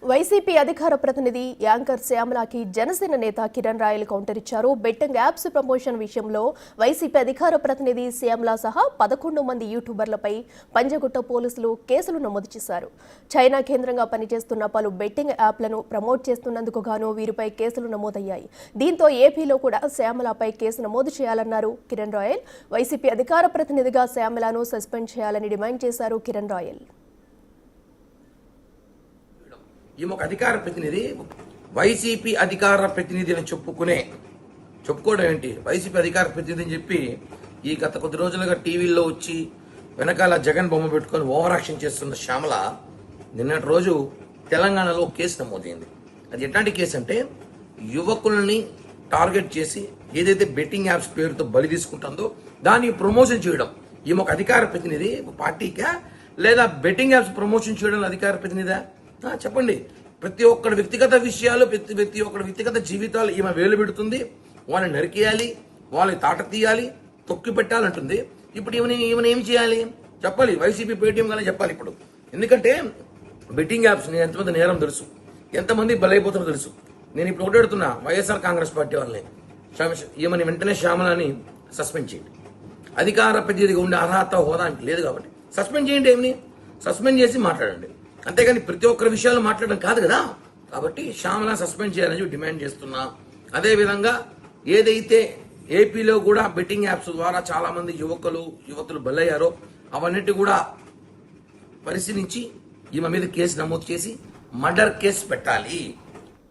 YCP అధికార ప్రతినిధి anchor శ్యామలాకి Janasena నేత కిరణ్ రాయల్ కౌంటర్ ఇచ్చారు. బెట్టింగ్ యాప్స్ ప్రమోషన్ విషయంలో వైసీపీ అధికార ప్రతినిధి శ్యామల సహా 11 మంది యూట్యూబర్లపై పంజగుట్ట పోలీసులు కేసులు నమోదు చేశారు. చైనా కేంద్రంగా పనిచేస్తున్న పలు బెట్టింగ్ యాప్లను ప్రమోట్ చేస్తున్నందుకు గాను వీరిపై కేసులు నమోదయ్యాయి. దీంతో ఏపీలో కూడా శ్యామలపై కేసు నమోదు చేయాలన్నారు కిరణ్ రాయల్. వైసీపీ అధికార ప్రతినిధిగా శ్యామలను సస్పెండ్ చేయాలని డిమాండ్ చేశారు కిరణ్ రాయల్. ఈమె ఒక అధికార ప్రతినిధి, వైసీపీ అధికార ప్రతినిధి అని చెప్పుకోవడం ఏంటి? వైసీపీ అధికార ప్రతినిధి అని చెప్పి ఈ గత కొద్ది రోజులుగా టీవీల్లో వచ్చి వెనకాల జగన్ బొమ్మ పెట్టుకొని ఓవర్ యాక్షన్ చేస్తున్న శ్యామల నిన్నటి రోజు తెలంగాణలో కేసు నమోదైంది. అది ఎట్లాంటి కేసు అంటే, యువకుల్ని టార్గెట్ చేసి ఏదైతే బెట్టింగ్ యాప్స్ పేరుతో బలి తీసుకుంటుందో దాన్ని ప్రమోషన్ చేయడం. ఈమె ఒక అధికార ప్రతినిధి పార్టీకా, లేదా బెట్టింగ్ యాప్స్ ప్రమోషన్ చేయడం అధికార ప్రతినిధా? చెప్పండి. ప్రతి ఒక్కడి వ్యక్తిగత విషయాలు, ప్రతి ఒక్కడి వ్యక్తిగత జీవితాలు ఈమె వేలు పెడుతుంది. వాళ్ళని నరికేయాలి, వాళ్ళని తాట తీయాలి, తొక్కి పెట్టాలంటుంది. ఇప్పుడు ఈమెను ఏం చేయాలి చెప్పాలి. వైసీపీ పేటీఎం గానే చెప్పాలి ఇప్పుడు. ఎందుకంటే బెట్టింగ్ యాప్స్ ఎంతమంది నేరం తెలుసు, ఎంతమంది బలైపోతారో తెలుసు. నేను ఇప్పుడు ఒకటి అడుగుతున్నా వైఎస్ఆర్ కాంగ్రెస్ పార్టీ వాళ్ళని, ఈమెని వెంటనే శ్యామలని సస్పెండ్ చేయండి. అధికార ప్రతినిధిగా ఉండే అర్హత హోదా లేదు కాబట్టి సస్పెండ్ చేయండి. ఏమని సస్పెండ్ చేసి మాట్లాడండి. అంతేగాని ప్రతి ఒక్కరి విషయాలు మాట్లాడడం కాదు కదా. కాబట్టి శ్యామల సస్పెండ్ చేయాలని డిమాండ్ చేస్తున్నా. అదేవిధంగా ఏదైతే ఏపీలో కూడా బెట్టింగ్ యాప్స్ ద్వారా చాలా మంది యువతులు బలయ్యారో అవన్నిటి కూడా పరిశీలించి ఈమె మీద కేసు నమోదు చేసి మర్డర్ కేసు పెట్టాలి.